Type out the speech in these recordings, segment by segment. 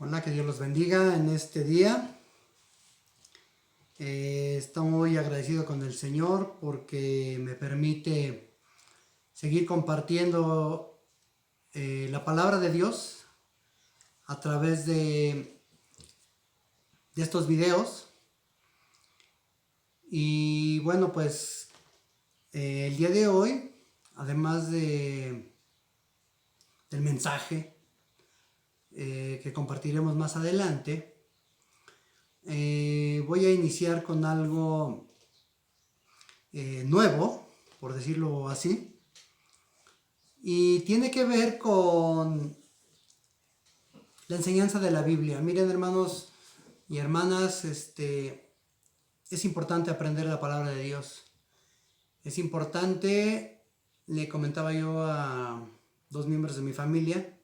Hola, que Dios los bendiga en este día. Estoy muy agradecido con el Señor porque me permite seguir compartiendo la palabra de Dios a través de estos videos. Y bueno, pues el día de hoy, además del mensaje que compartiremos más adelante, voy a iniciar con algo nuevo, por decirlo así, y tiene que ver con la enseñanza de la Biblia. Miren, hermanos y hermanas, es importante aprender la palabra de Dios. Es importante, le comentaba yo a dos miembros de mi familia,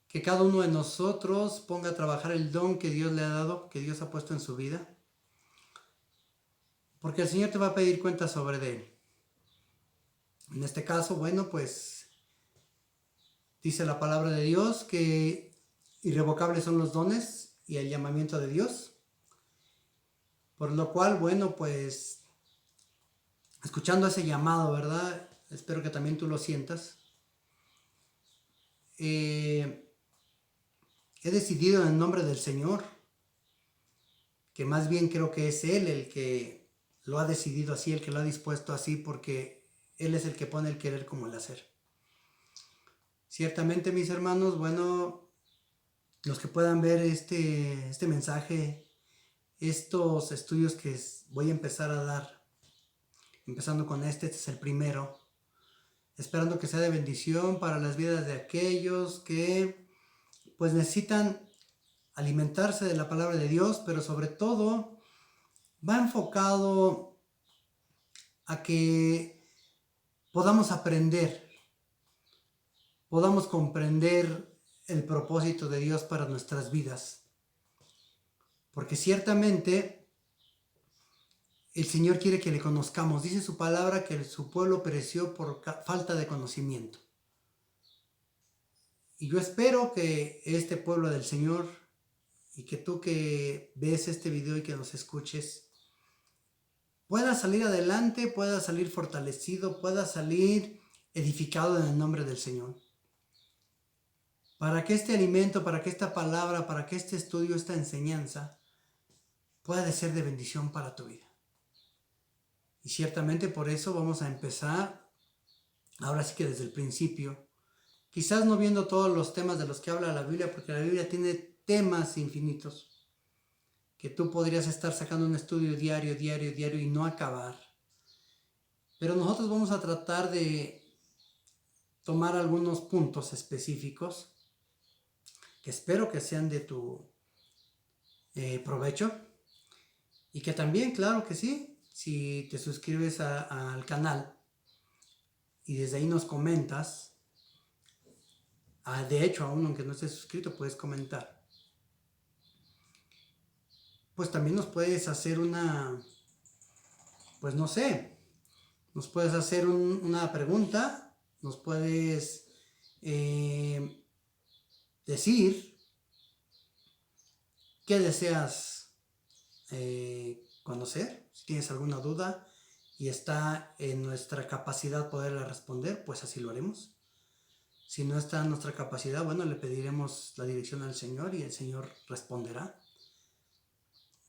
que cada uno de nosotros ponga a trabajar el don que Dios le ha dado, que Dios ha puesto en su vida, porque el Señor te va a pedir cuentas sobre él. En este caso, bueno, pues dice la palabra de Dios que irrevocables son los dones y el llamamiento de Dios. Por lo cual, bueno, pues escuchando ese llamado, ¿verdad? Espero que también tú lo sientas. He decidido en el nombre del Señor, que más bien creo que es Él el que lo ha decidido así, el que lo ha dispuesto así, porque Él es el que pone el querer como el hacer. Ciertamente, mis hermanos, bueno, los que puedan ver este mensaje, estos estudios que voy a empezar a dar, empezando con este es el primero, esperando que sea de bendición para las vidas de aquellos que pues necesitan alimentarse de la palabra de Dios, pero sobre todo va enfocado a que podamos aprender, podamos comprender el propósito de Dios para nuestras vidas, porque ciertamente el Señor quiere que le conozcamos. Dice su palabra que su pueblo pereció por falta de conocimiento. Y yo espero que este pueblo del Señor, y que tú que ves este video y que nos escuches, pueda salir adelante, pueda salir fortalecido, pueda salir edificado en el nombre del Señor. Para que este alimento, para que esta palabra, para que este estudio, esta enseñanza, pueda ser de bendición para tu vida. Y ciertamente por eso vamos a empezar, ahora sí que desde el principio, quizás no viendo todos los temas de los que habla la Biblia, porque la Biblia tiene temas infinitos, que tú podrías estar sacando un estudio diario y no acabar. Pero nosotros vamos a tratar de tomar algunos puntos específicos, que espero que sean de tu provecho, y que también, claro que sí, si te suscribes al canal y desde ahí nos comentas, de hecho aún aunque no estés suscrito puedes comentar, pues también nos puedes hacer pues no sé, nos puedes hacer una pregunta, nos puedes decir qué deseas conocer. Si tienes alguna duda y está en nuestra capacidad poderla responder, pues así lo haremos. Si no está en nuestra capacidad, bueno, le pediremos la dirección al Señor y el Señor responderá.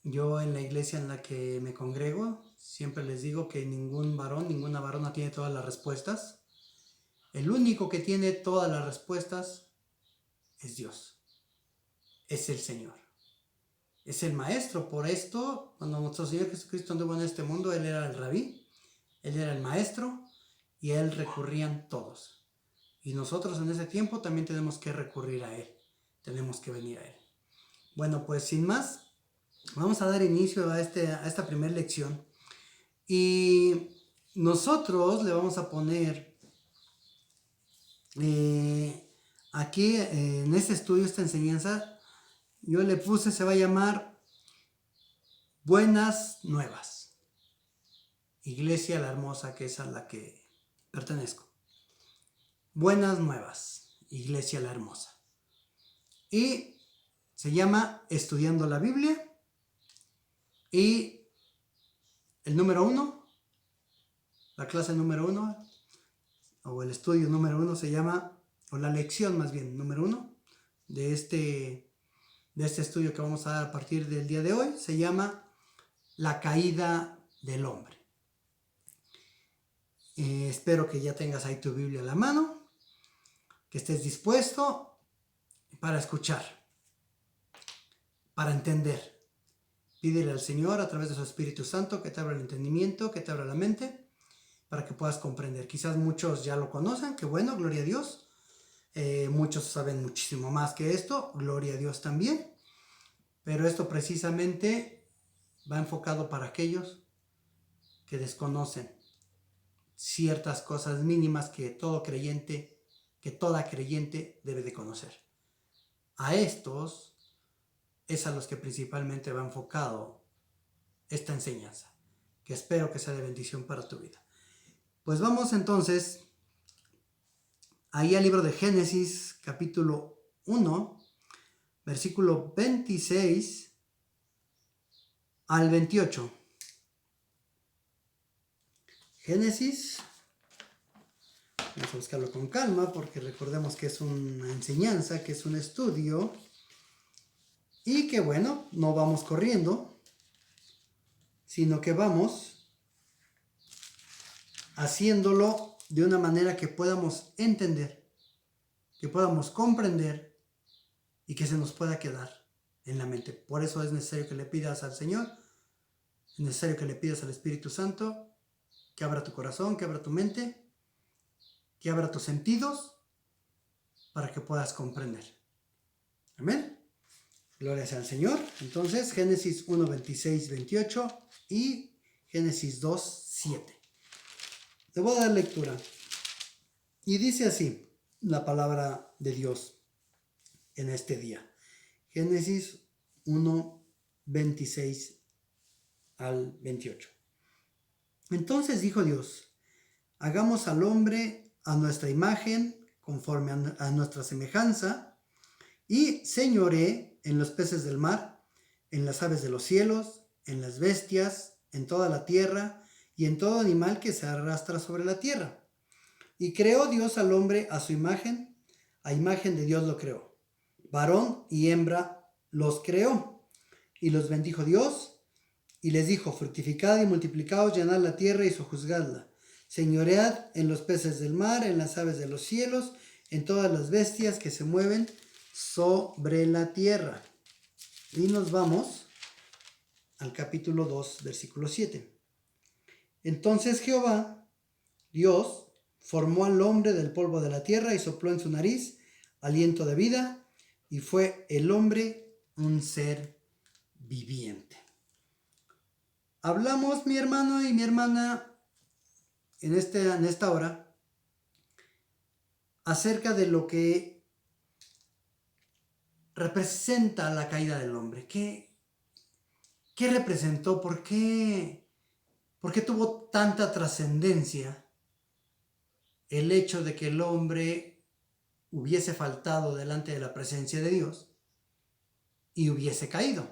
Yo en la iglesia en la que me congrego, siempre les digo que ningún varón, ninguna varona tiene todas las respuestas. El único que tiene todas las respuestas es Dios, es el Señor, es el Maestro. Por esto, cuando nuestro Señor Jesucristo anduvo en este mundo, Él era el rabí, Él era el Maestro y a Él recurrían todos. Y nosotros en ese tiempo también tenemos que recurrir a Él, tenemos que venir a Él. Bueno, pues sin más, vamos a dar inicio a esta primera lección. Y nosotros le vamos a poner aquí en este estudio, esta enseñanza, yo le puse, se va a llamar Buenas Nuevas. Iglesia La Hermosa, que es a la que pertenezco. Buenas Nuevas, Iglesia La Hermosa. Y Se llama Estudiando la Biblia. Y el número 1, la clase número 1, o el estudio número 1 se llama, o la lección más bien, número 1 de este estudio que vamos a dar a partir del día de hoy, se llama La caída del hombre. Espero que ya tengas ahí tu Biblia a la mano, que estés dispuesto para escuchar, para entender. Pídele al Señor a través de su Espíritu Santo que te abra el entendimiento, que te abra la mente, para que puedas comprender. Quizás muchos ya lo conocen, que bueno, gloria a Dios. Muchos saben muchísimo más que esto, gloria a Dios también. Pero esto precisamente va enfocado para aquellos que desconocen ciertas cosas mínimas que toda creyente debe de conocer. A estos es a los que principalmente va enfocado esta enseñanza, que espero que sea de bendición para tu vida. Pues vamos entonces ahí al libro de Génesis, capítulo 1, versículo 26 al 28. Génesis, vamos a buscarlo con calma porque recordemos que es una enseñanza, que es un estudio y que bueno, no vamos corriendo, sino que vamos haciéndolo de una manera que podamos entender, que podamos comprender y que se nos pueda quedar en la mente. Por eso es necesario que le pidas al Señor, es necesario que le pidas al Espíritu Santo que abra tu corazón, que abra tu mente, que abra tus sentidos para que puedas comprender. Amén. Gloria sea al Señor. Entonces, Génesis 1, 26, 28 y Génesis 2, 7. Te voy a dar lectura. Y dice así la palabra de Dios en este día. Génesis 1, 26 al 28. Entonces dijo Dios, hagamos al hombre a nuestra imagen, conforme a nuestra semejanza, y señoree en los peces del mar, en las aves de los cielos, en las bestias, en toda la tierra, y en todo animal que se arrastra sobre la tierra. Y creó Dios al hombre a su imagen, a imagen de Dios lo creó. Varón y hembra los creó. Y los bendijo Dios, y les dijo, fructificad y multiplicaos, llenad la tierra y sojuzgadla. Señoread en los peces del mar, en las aves de los cielos, en todas las bestias que se mueven sobre la tierra. Y nos vamos al capítulo 2, versículo 7. Entonces Jehová, Dios, formó al hombre del polvo de la tierra y sopló en su nariz aliento de vida, y fue el hombre un ser viviente. Hablamos, mi hermano y mi hermana, en esta hora, acerca de lo que representa la caída del hombre. ¿Qué representó? ¿Por qué tuvo tanta trascendencia el hecho de que el hombre hubiese faltado delante de la presencia de Dios y hubiese caído?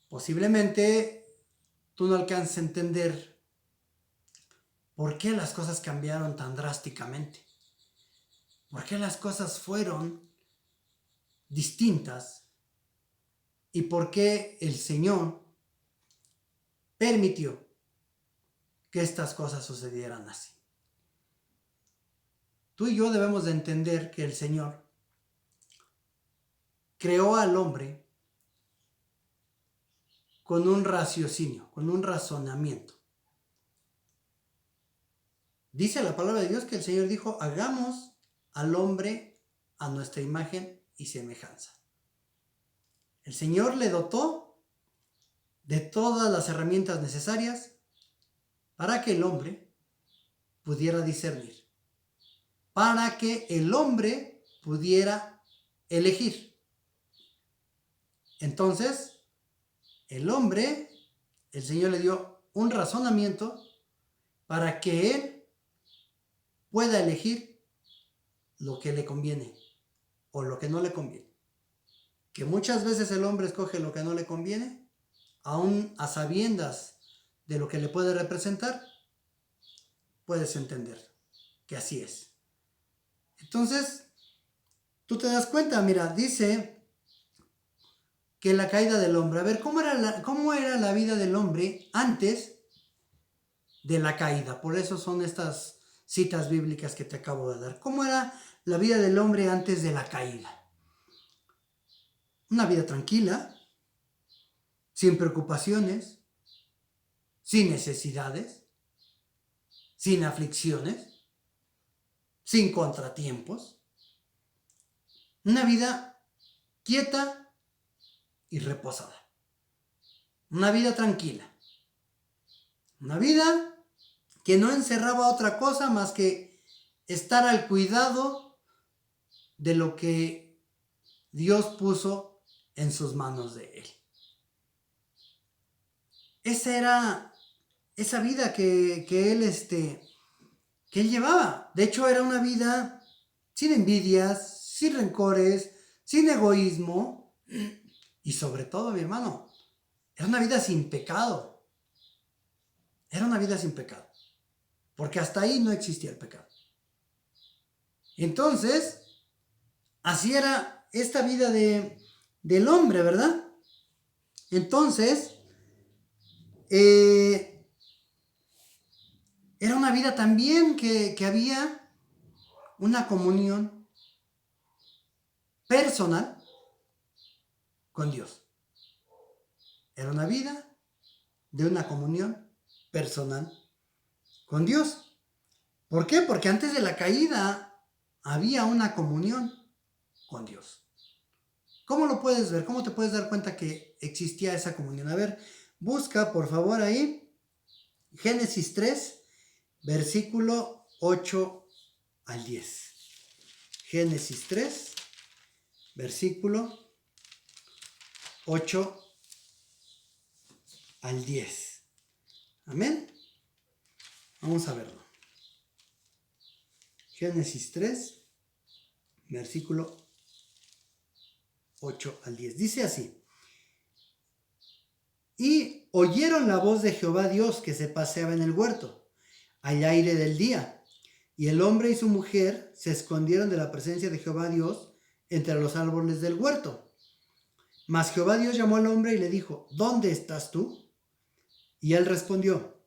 Posiblemente tú no alcances a entender por qué las cosas cambiaron tan drásticamente. ¿Por qué las cosas fueron distintas? ¿Y por qué el Señor permitió que estas cosas sucedieran así? Tú y yo debemos de entender que el Señor creó al hombre con un raciocinio, con un razonamiento. Dice la palabra de Dios que el Señor dijo, hagamos al hombre a nuestra imagen y semejanza. El Señor le dotó de todas las herramientas necesarias para que el hombre pudiera discernir, para que el hombre pudiera elegir. Entonces, el Señor le dio un razonamiento para que él pueda elegir lo que le conviene o lo que no le conviene. que muchas veces el hombre escoge lo que no le conviene, aún a sabiendas de lo que le puede representar, puedes entender que así es. Entonces, tú te das cuenta, mira, dice que la caída del hombre. A ver, ¿cómo era la vida del hombre antes de la caída? Por eso son estas citas bíblicas que te acabo de dar. ¿Cómo era la vida del hombre antes de la caída? Una vida tranquila, sin preocupaciones, sin necesidades, sin aflicciones, sin contratiempos. Una vida quieta y reposada. Una vida tranquila. Una vida que no encerraba otra cosa más que estar al cuidado de lo que Dios puso en sus manos de él. Esa era esa vida que él llevaba. De hecho, era una vida sin envidias, sin rencores, sin egoísmo y sobre todo, mi hermano, era una vida sin pecado. Era una vida sin pecado. Porque hasta ahí no existía el pecado. Entonces, así era esta vida del hombre, ¿verdad? Entonces, era una vida también que había una comunión personal con Dios. Era una vida de una comunión personal con Dios. ¿Por qué? Porque antes de la caída había una comunión con Dios. ¿Cómo lo puedes ver? ¿Cómo te puedes dar cuenta que existía esa comunión? A ver, busca por favor ahí Génesis 3, versículo 8 al 10. Génesis 3, versículo 8 al 10. Amén. Vamos a verlo. Génesis 3, versículo 8 al 10. Dice así: y oyeron la voz de Jehová Dios que se paseaba en el huerto, al aire del día. Y el hombre y su mujer se escondieron de la presencia de Jehová Dios entre los árboles del huerto. Mas Jehová Dios llamó al hombre y le dijo: ¿dónde estás tú? Y él respondió: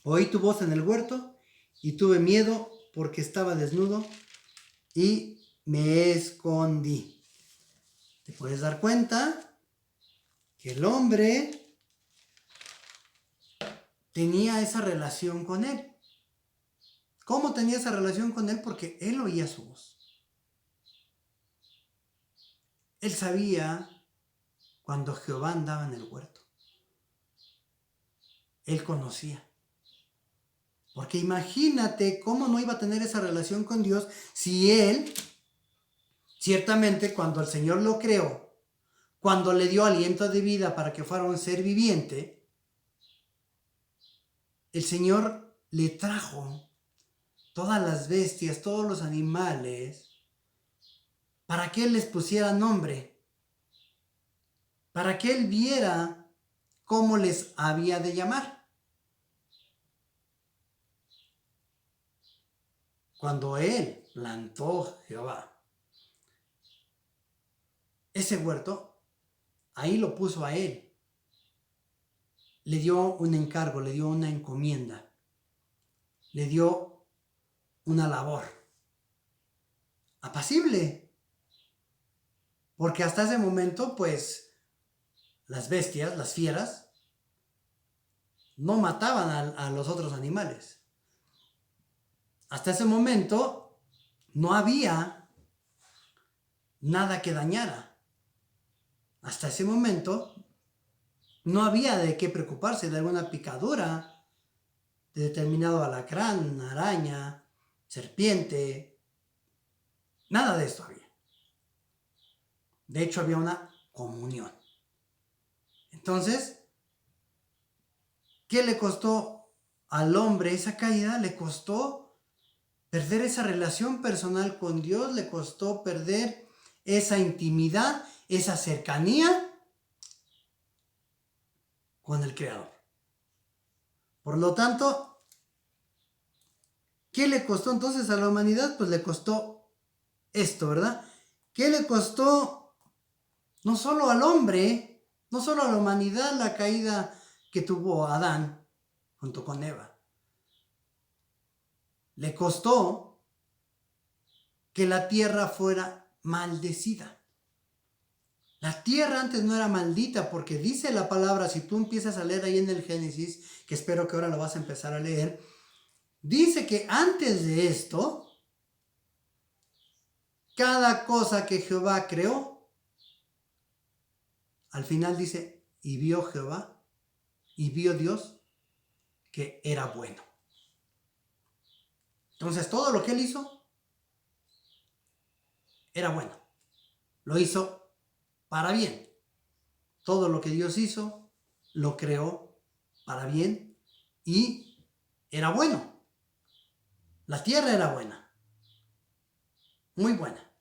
oí tu voz en el huerto y tuve miedo porque estaba desnudo y me escondí. ¿Te puedes dar cuenta que el hombre tenía esa relación con él? ¿Cómo tenía esa relación con él? Porque él oía su voz. Él sabía cuando Jehová andaba en el huerto. Él conocía. Porque imagínate cómo no iba a tener esa relación con Dios si él, ciertamente cuando el Señor lo creó, cuando le dio aliento de vida para que fuera un ser viviente, el Señor le trajo todas las bestias, todos los animales, para que Él les pusiera nombre, para que Él viera cómo les había de llamar. Cuando Él plantó Jehová ese huerto, ahí lo puso a Él. Le dio un encargo, le dio una encomienda, le dio una labor apacible. Porque hasta ese momento, pues, las bestias, las fieras, no mataban a los otros animales. Hasta ese momento no había nada que dañara. Hasta ese momento no había de qué preocuparse de alguna picadura de determinado alacrán, araña, serpiente. Nada de esto había. De hecho, había una comunión. Entonces, ¿qué le costó al hombre esa caída? Le costó perder esa relación personal con Dios, le costó perder esa intimidad esa cercanía con el Creador. Por lo tanto, ¿qué le costó entonces a la humanidad? Pues le costó esto, ¿verdad? ¿Qué le costó no solo al hombre, no solo a la humanidad la caída que tuvo Adán junto con Eva? Le costó que la tierra fuera maldecida. La tierra antes no era maldita porque dice la palabra, si tú empiezas a leer ahí en el Génesis, que espero que ahora lo vas a empezar a leer, dice que antes de esto, cada cosa que Jehová creó, al final dice, y vio Jehová, y vio Dios, que era bueno. Entonces todo lo que él hizo, era bueno. Lo hizo para bien. Todo lo que Dios hizo, lo creó para bien y era bueno. La tierra era buena, muy buena.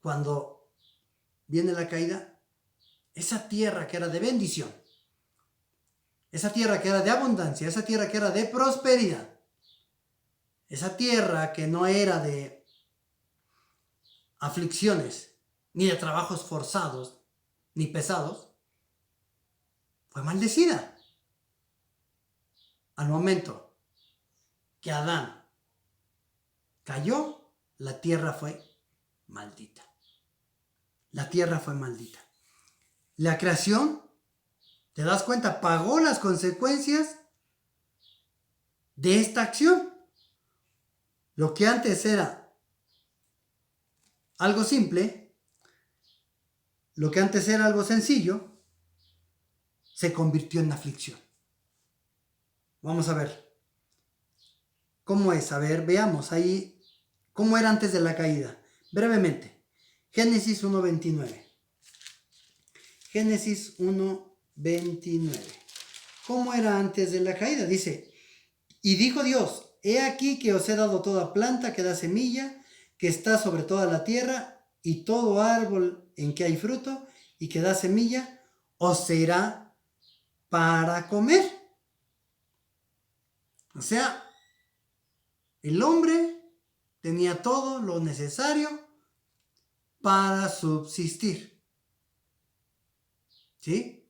Cuando viene la caída, esa tierra que era de bendición, esa tierra que era de abundancia, esa tierra que era de prosperidad, esa tierra que no era de aflicciones, ni de trabajos forzados, ni pesados, fue maldecida. Al momento que Adán cayó, la tierra fue maldita. La tierra fue maldita. La creación, ¿te das cuenta? Pagó las consecuencias de esta acción. Lo que antes era algo simple, lo que antes era algo sencillo, se convirtió en aflicción. Vamos a ver. ¿Cómo es? A ver, veamos ahí cómo era antes de la caída. Brevemente. Génesis 1:29. Génesis 1:29. ¿Cómo era antes de la caída? Dice, y dijo Dios, he aquí que os he dado toda planta que da semilla, que está sobre toda la tierra, y todo árbol en que hay fruto y que da semilla, os será para comer. O sea, el hombre tenía todo lo necesario para subsistir. ¿Sí?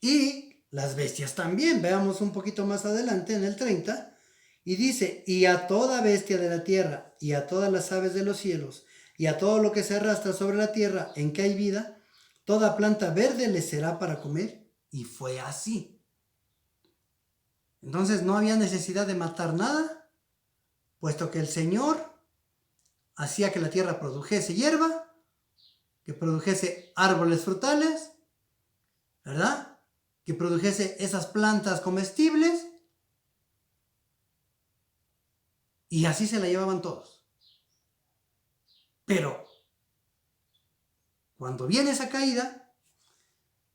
Y las bestias también. Veamos un poquito más adelante en el 30. Y dice, y a toda bestia de la tierra, y a todas las aves de los cielos, y a todo lo que se arrastra sobre la tierra en que hay vida, toda planta verde les será para comer. Y fue así. Entonces no había necesidad de matar nada, puesto que el Señor hacía que la tierra produjese hierba, que produjese árboles frutales, ¿verdad? Que produjese esas plantas comestibles, y así se la llevaban todos. Pero cuando viene esa caída,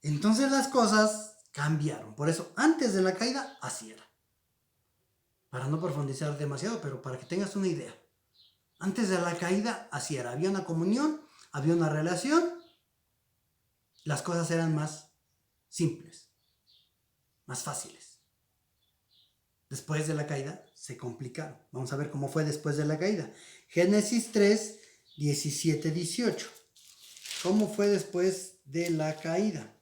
entonces las cosas cambiaron. Por eso, antes de la caída, así era. Para no profundizar demasiado, pero para que tengas una idea. Antes de la caída, así era. Había una comunión, había una relación, las cosas eran más simples, más fáciles. Después de la caída, se complicaron. Vamos a ver cómo fue después de la caída. Génesis 3, 17, 18. ¿Cómo fue después de la caída?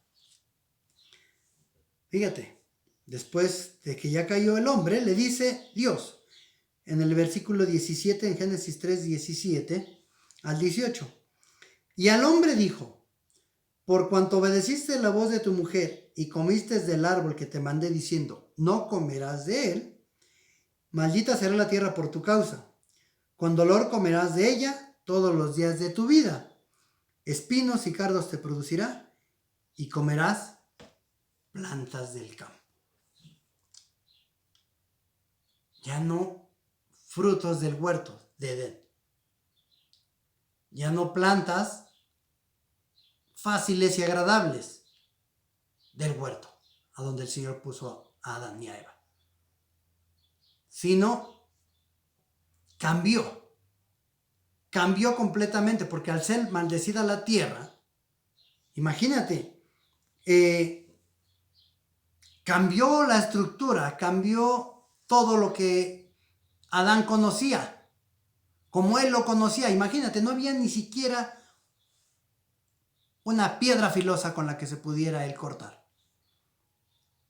Fíjate, después de que ya cayó el hombre, le dice Dios, en el versículo 17, en Génesis 3, 17 al 18. Y al hombre dijo, por cuanto obedeciste la voz de tu mujer y comiste del árbol que te mandé diciendo, no comerás de él, maldita será la tierra por tu causa. Con dolor comerás de ella todos los días de tu vida. Espinos y cardos te producirá y comerás plantas del campo. Ya no frutos del huerto de Edén. Ya no plantas fáciles y agradables del huerto, a donde el Señor puso a Adán y a Eva. Sino cambió. cambió completamente, porque al ser maldecida la tierra, imagínate, cambió la estructura, cambió todo lo que Adán conocía, como él lo conocía. Imagínate, no había ni siquiera una piedra filosa con la que se pudiera él cortar.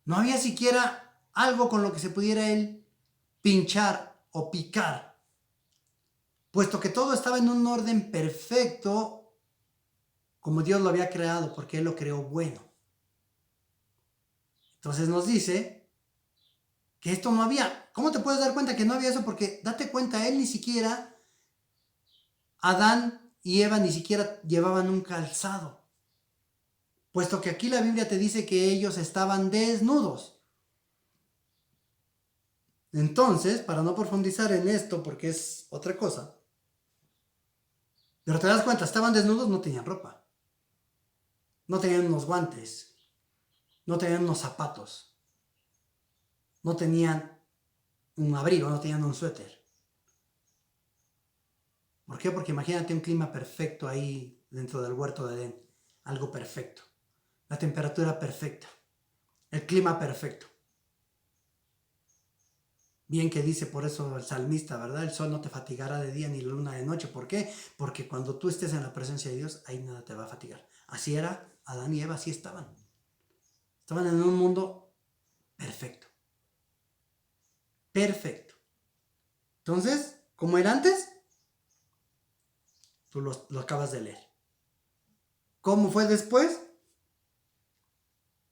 No había siquiera algo con lo que se pudiera él pinchar o picar, puesto que todo estaba en un orden perfecto como Dios lo había creado, porque él lo creó bueno. Entonces nos dice que esto no había. ¿Cómo te puedes dar cuenta que no había eso? Porque date cuenta, él ni siquiera, Adán y Eva ni siquiera llevaban un calzado, puesto que aquí la Biblia te dice que ellos estaban desnudos. Entonces, para no profundizar en esto, porque es otra cosa, pero te das cuenta, estaban desnudos, no tenían ropa, no tenían unos guantes, no tenían unos zapatos, no tenían un abrigo, no tenían un suéter. ¿Por qué? Porque imagínate un clima perfecto ahí dentro del huerto de Edén, algo perfecto, la temperatura perfecta, el clima perfecto. Bien que dice por eso el salmista, ¿verdad? El sol no te fatigará de día ni la luna de noche. ¿Por qué? Porque cuando tú estés en la presencia de Dios, ahí nada te va a fatigar. Así era Adán y Eva, así estaban. Estaban en un mundo perfecto. Perfecto. Entonces, ¿cómo era antes? Tú lo acabas de leer. ¿Cómo fue después?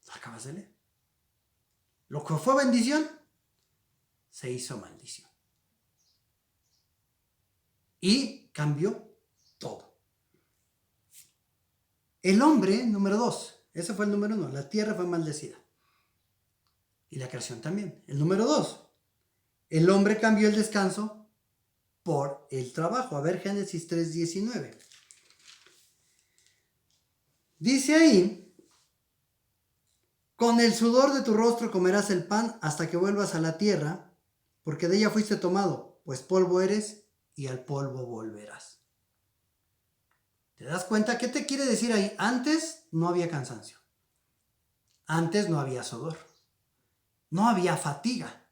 Lo acabas de leer. Lo que fue bendición, se hizo maldición. Y cambió todo. El hombre, número 2, ese fue el número 1, la tierra fue maldecida. Y la creación también. El número 2, el hombre cambió el descanso por el trabajo. A ver, Génesis 3:19. Dice ahí, con el sudor de tu rostro comerás el pan hasta que vuelvas a la tierra, porque de ella fuiste tomado, pues polvo eres y al polvo volverás. ¿Te das cuenta? ¿Qué te quiere decir ahí? Antes no había cansancio. Antes no había sudor. No había fatiga.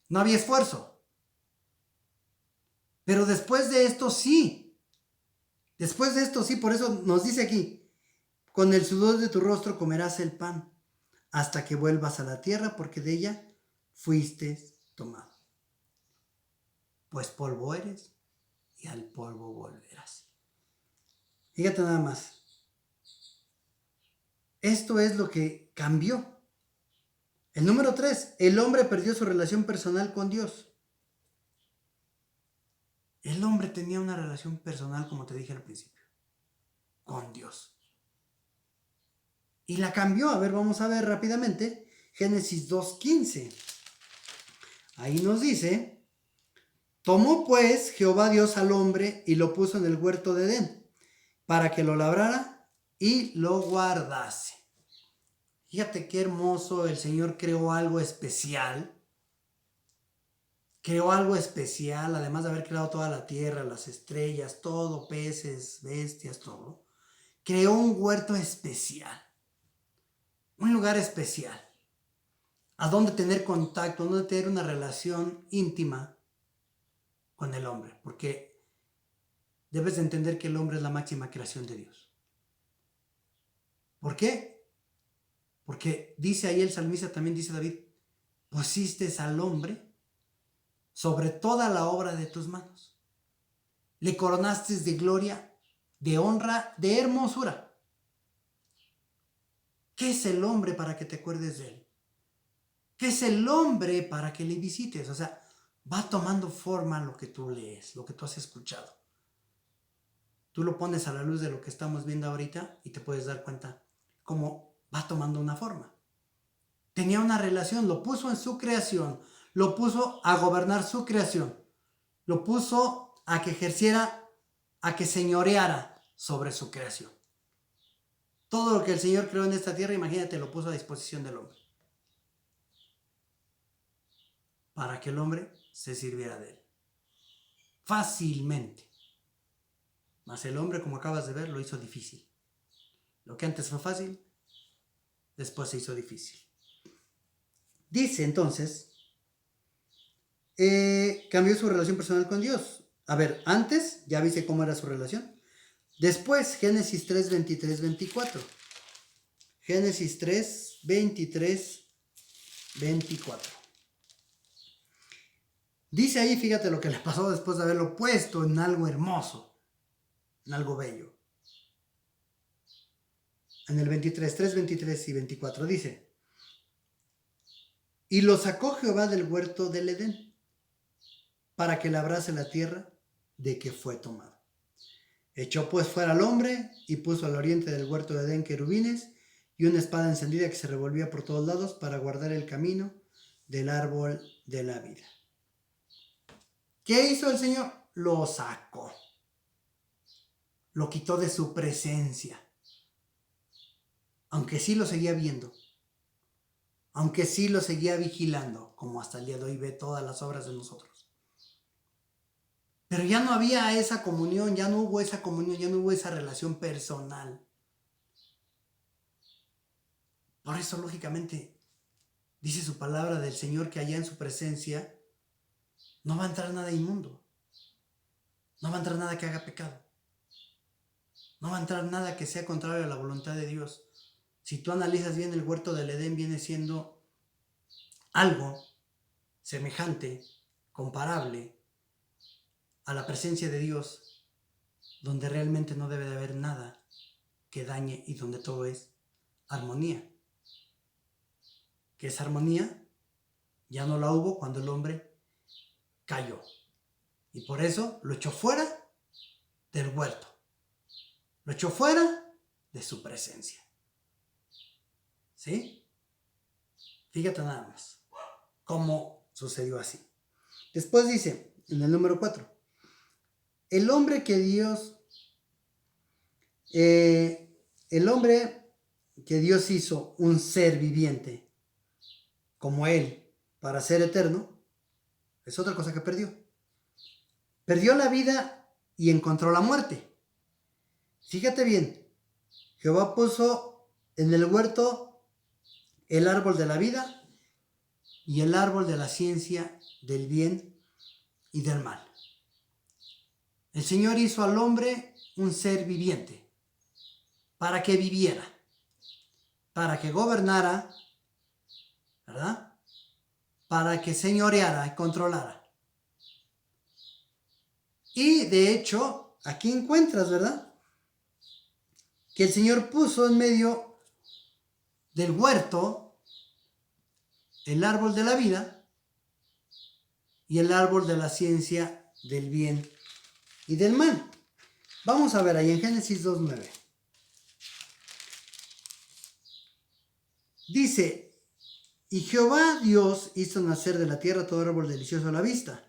No había esfuerzo. Pero después de esto sí. Después de esto sí, por eso nos dice aquí, con el sudor de tu rostro comerás el pan hasta que vuelvas a la tierra, porque de ella fuiste tomado. Pues polvo eres y al polvo volverás. Fíjate nada más. Esto es lo que cambió. El número 3, el hombre perdió su relación personal con Dios. El hombre tenía una relación personal, como te dije al principio, con Dios. Y la cambió. A ver, vamos a ver rápidamente. Génesis 2:15. Ahí nos dice, tomó pues Jehová Dios al hombre y lo puso en el huerto de Edén, para que lo labrara y lo guardase. Fíjate qué hermoso, el Señor creó algo especial. Creó algo especial, además de haber creado toda la tierra, las estrellas, todo, peces, bestias, todo. Creó un huerto especial, un lugar especial, a donde tener contacto, a donde tener una relación íntima con el hombre, porque debes de entender que el hombre es la máxima creación de Dios. ¿Por qué? Porque dice ahí el salmista, también dice David, pusiste al hombre sobre toda la obra de tus manos. Le coronaste de gloria, de honra, de hermosura. ¿Qué es el hombre para que te acuerdes de él? ¿Qué es el hombre para que le visites? O sea, va tomando forma lo que tú lees, lo que tú has escuchado. Tú lo pones a la luz de lo que estamos viendo ahorita y te puedes dar cuenta cómo va tomando una forma. Tenía una relación, lo puso en su creación, lo puso a gobernar su creación, lo puso a que ejerciera, a que señoreara sobre su creación. Todo lo que el Señor creó en esta tierra, imagínate, lo puso a disposición del hombre, para que el hombre se sirviera de él. fácilmente. Mas el hombre, como acabas de ver, lo hizo difícil. Lo que antes fue fácil, después se hizo difícil. Dice entonces, cambió su relación personal con Dios. A ver, antes ya viste cómo era su relación. Después, Génesis 3, 23, 24. Génesis 3, 23, 24. Dice ahí, fíjate lo que le pasó después de haberlo puesto en algo hermoso, en algo bello. En el 23, 3, 23 y 24 dice: y lo sacó Jehová del huerto del Edén, para que labrase la tierra de que fue tomado. Echó pues fuera al hombre y puso al oriente del huerto de Edén querubines y una espada encendida que se revolvía por todos lados para guardar el camino del árbol de la vida. ¿Qué hizo el Señor? Lo sacó. Lo quitó de su presencia. Aunque sí lo seguía viendo. Aunque sí lo seguía vigilando, como hasta el día de hoy ve todas las obras de nosotros. Pero ya no había esa comunión, ya no hubo esa comunión, ya no hubo esa relación personal. Por eso, lógicamente, dice su palabra del Señor que allá en su presencia no va a entrar nada inmundo. No va a entrar nada que haga pecado. No va a entrar nada que sea contrario a la voluntad de Dios. Si tú analizas bien, el huerto del Edén viene siendo algo semejante, comparable a la presencia de Dios, donde realmente no debe de haber nada que dañe y donde todo es armonía. Que esa armonía ya no la hubo cuando el hombre cayó. Y por eso lo echó fuera del huerto. Lo echó fuera de su presencia. ¿Sí? Fíjate nada más cómo sucedió así. Después dice, en el número 4, el hombre que Dios hizo un ser viviente como él para ser eterno, es otra cosa que perdió. Perdió la vida y encontró la muerte. Fíjate bien, Jehová puso en el huerto el árbol de la vida y el árbol de la ciencia del bien y del mal. El Señor hizo al hombre un ser viviente para que viviera, para que gobernara, ¿verdad? Para que señoreara y controlara. Y de hecho, aquí encuentras, ¿verdad? Que el Señor puso en medio del huerto el árbol de la vida y el árbol de la ciencia del bien y del mal. Vamos a ver ahí en Génesis 2:9. Dice: y Jehová Dios hizo nacer de la tierra todo árbol delicioso a la vista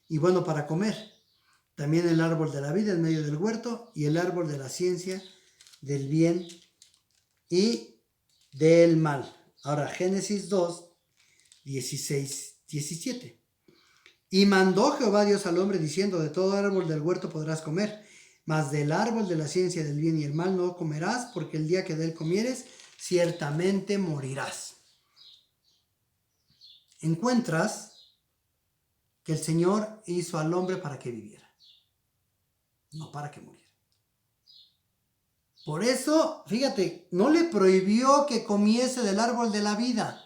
y bueno para comer. También el árbol de la vida en medio del huerto y el árbol de la ciencia del bien y del mal. Ahora, Génesis 2, 16, 17. Y mandó Jehová Dios al hombre diciendo: de todo árbol del huerto podrás comer, mas del árbol de la ciencia del bien y el mal no comerás, porque el día que de él comieres, ciertamente morirás. Encuentras que el Señor hizo al hombre para que viviera, no para que muriera. Por eso, fíjate, no le prohibió que comiese del árbol de la vida.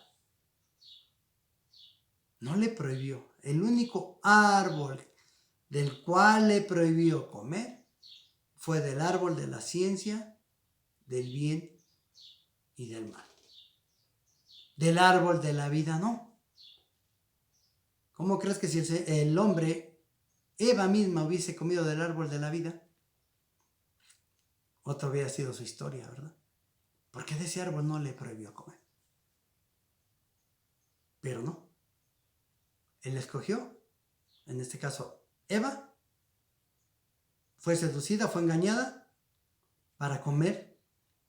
No le prohibió. El único árbol del cual le prohibió comer fue del árbol de la ciencia, del bien y del mal. Del árbol de la vida no. ¿Cómo crees que si el hombre, Eva misma, hubiese comido del árbol de la vida, otra hubiera sido su historia, ¿verdad? Porque de ese árbol no le prohibió comer. Pero no. Él escogió, en este caso Eva, fue seducida, fue engañada para comer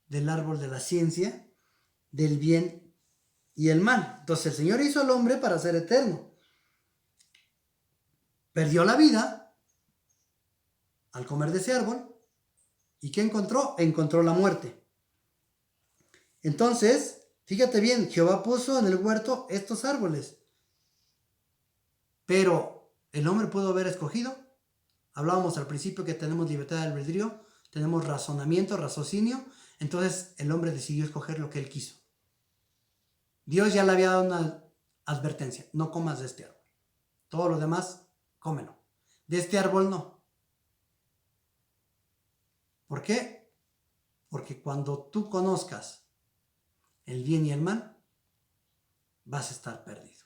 del árbol de la ciencia, del bien y el mal. Entonces el Señor hizo al hombre para ser eterno. Perdió la vida al comer de ese árbol. ¿Y qué encontró? Encontró la muerte. Entonces, fíjate bien, Jehová puso en el huerto estos árboles. Pero el hombre pudo haber escogido. Hablábamos al principio que tenemos libertad de albedrío, tenemos razonamiento, raciocinio. Entonces el hombre decidió escoger lo que él quiso. Dios ya le había dado una advertencia: no comas de este árbol. Todo lo demás, cómelo. De este árbol no. ¿Por qué? Porque cuando tú conozcas el bien y el mal, vas a estar perdido.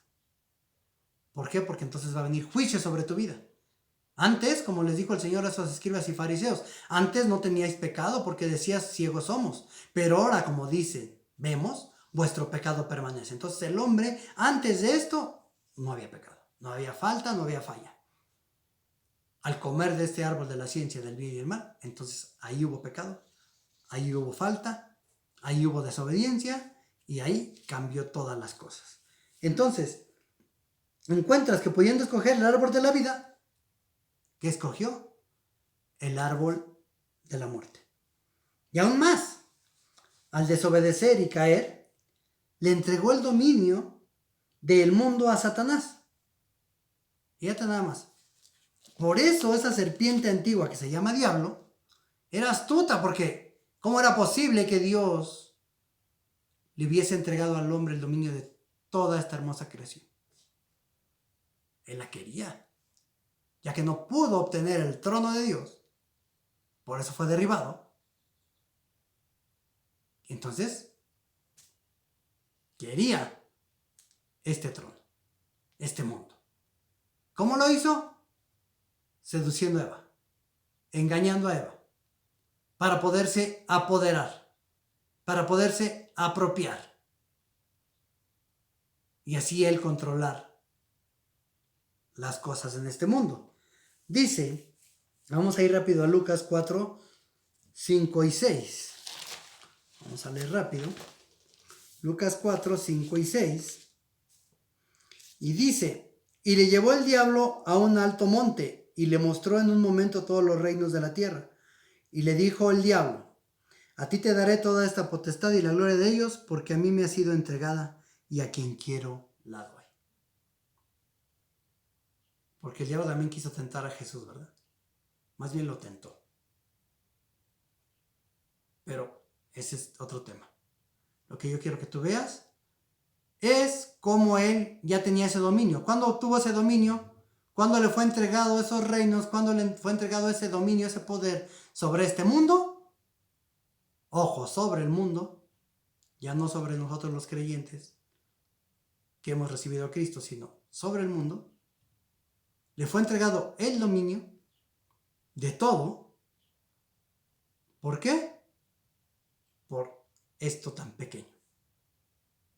¿Por qué? Porque entonces va a venir juicio sobre tu vida. Antes, como les dijo el Señor a esos escribas y fariseos, antes no teníais pecado porque decías ciegos somos. Pero ahora, como dice, vemos, vuestro pecado permanece. Entonces el hombre, antes de esto, no había pecado. No había falta, no había falla. Al comer de este árbol de la ciencia del bien y el mal, entonces ahí hubo pecado, ahí hubo falta, ahí hubo desobediencia y ahí cambió todas las cosas. Entonces, encuentras que pudiendo escoger el árbol de la vida, ¿qué escogió? El árbol de la muerte. Y aún más, al desobedecer y caer, le entregó el dominio del mundo a Satanás. Fíjate nada más. Por eso esa serpiente antigua que se llama diablo era astuta, porque ¿cómo era posible que Dios le hubiese entregado al hombre el dominio de toda esta hermosa creación? Él la quería, ya que no pudo obtener el trono de Dios, por eso fue derribado. Entonces, quería este trono, este mundo. ¿Cómo lo hizo? Seduciendo a Eva, engañando a Eva, para poderse apoderar, para poderse apropiar, y así él controlar las cosas en este mundo. Dice, vamos a ir rápido a Lucas 4, 5 y 6. Vamos a leer rápido. Lucas 4, 5 y 6. Y dice, y le llevó el diablo a un alto monte, y le mostró en un momento todos los reinos de la tierra. Y le dijo el diablo, a ti te daré toda esta potestad y la gloria de ellos, porque a mí me ha sido entregada, y a quien quiero la doy. Porque el diablo también quiso tentar a Jesús, ¿verdad? Más bien lo tentó. Pero ese es otro tema. Lo que yo quiero que tú veas es cómo él ya tenía ese dominio. ¿Cuándo obtuvo ese dominio? ¿Cuándo le fue entregado esos reinos? ¿Cuándo le fue entregado ese dominio, ese poder sobre este mundo? Ojo, sobre el mundo. Ya no sobre nosotros los creyentes que hemos recibido a Cristo, sino sobre el mundo. Le fue entregado el dominio de todo. ¿Por qué? Por esto tan pequeño.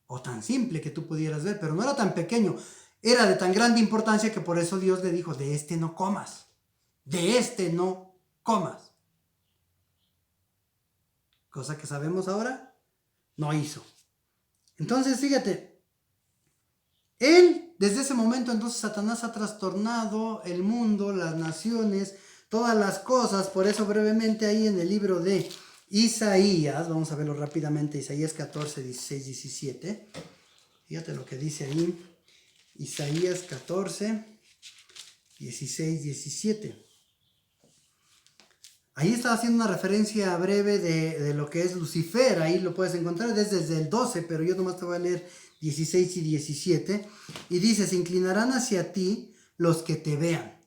O tan simple que tú pudieras ver, pero no era tan pequeño. Era de tan grande importancia que por eso Dios le dijo, de este no comas. De este no comas. Cosa que sabemos ahora, no hizo. Entonces, fíjate, desde ese momento, entonces Satanás ha trastornado el mundo, las naciones, todas las cosas. Por eso brevemente ahí en el libro de Isaías, vamos a verlo rápidamente, Isaías 14, 16, 17. Fíjate lo que dice ahí, Isaías 14, 16, 17. Ahí está haciendo una referencia breve de lo que es Lucifer. Ahí lo puedes encontrar desde el 12, pero yo nomás te voy a leer 16 y 17. Y dice, se inclinarán hacia ti los que te vean.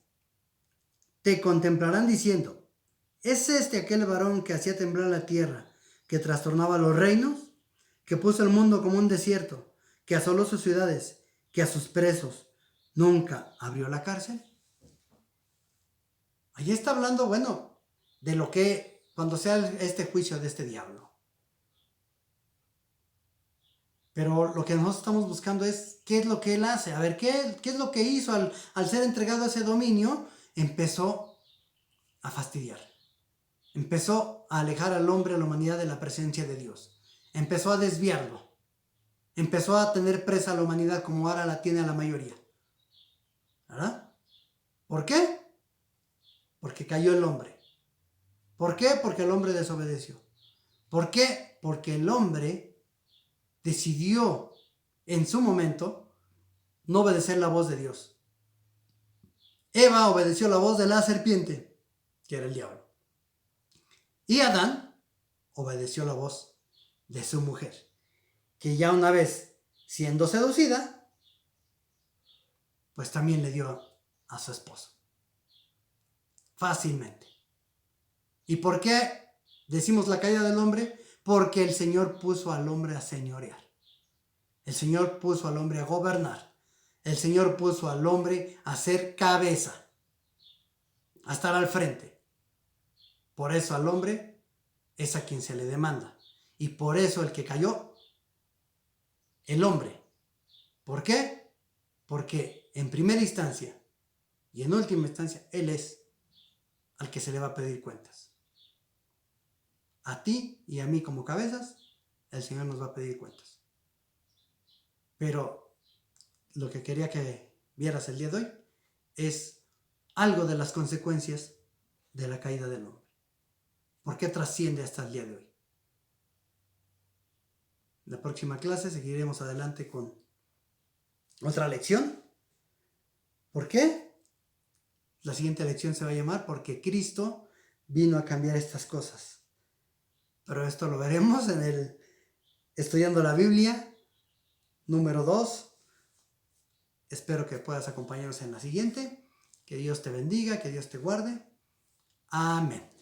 Te contemplarán diciendo, ¿es este aquel varón que hacía temblar la tierra, que trastornaba los reinos, que puso el mundo como un desierto, que asoló sus ciudades, que a sus presos nunca abrió la cárcel? Allí está hablando, bueno, de lo que, cuando sea este juicio de este diablo. Pero lo que nosotros estamos buscando es qué es lo que él hace. A ver, ¿qué es lo que hizo al ser entregado ese dominio? Empezó a fastidiar. Empezó a alejar al hombre, a la humanidad, de la presencia de Dios. Empezó a desviarlo. Empezó a tener presa a la humanidad como ahora la tiene a la mayoría. ¿Verdad? ¿Por qué? Porque cayó el hombre. ¿Por qué? Porque el hombre desobedeció. ¿Por qué? Porque el hombre decidió en su momento no obedecer la voz de Dios. Eva obedeció la voz de la serpiente, que era el diablo. Y Adán obedeció la voz de su mujer, que ya una vez siendo seducida, pues también le dio a su esposo. Fácilmente. ¿Y por qué decimos la caída del hombre? Porque el Señor puso al hombre a señorear. El Señor puso al hombre a gobernar. El Señor puso al hombre a ser cabeza, a estar al frente. Por eso al hombre es a quien se le demanda. Y por eso el que cayó, el hombre. ¿Por qué? Porque en primera instancia y en última instancia, Él es al que se le va a pedir cuentas. A ti y a mí como cabezas, el Señor nos va a pedir cuentas. Pero lo que quería que vieras el día de hoy es algo de las consecuencias de la caída del hombre. ¿Por qué trasciende hasta el día de hoy? En la próxima clase seguiremos adelante con otra lección. ¿Por qué? La siguiente lección se va a llamar porque Cristo vino a cambiar estas cosas. Pero esto lo veremos en el Estudiando la Biblia número 2. Espero que puedas acompañarnos en la siguiente. Que Dios te bendiga, que Dios te guarde. Amén.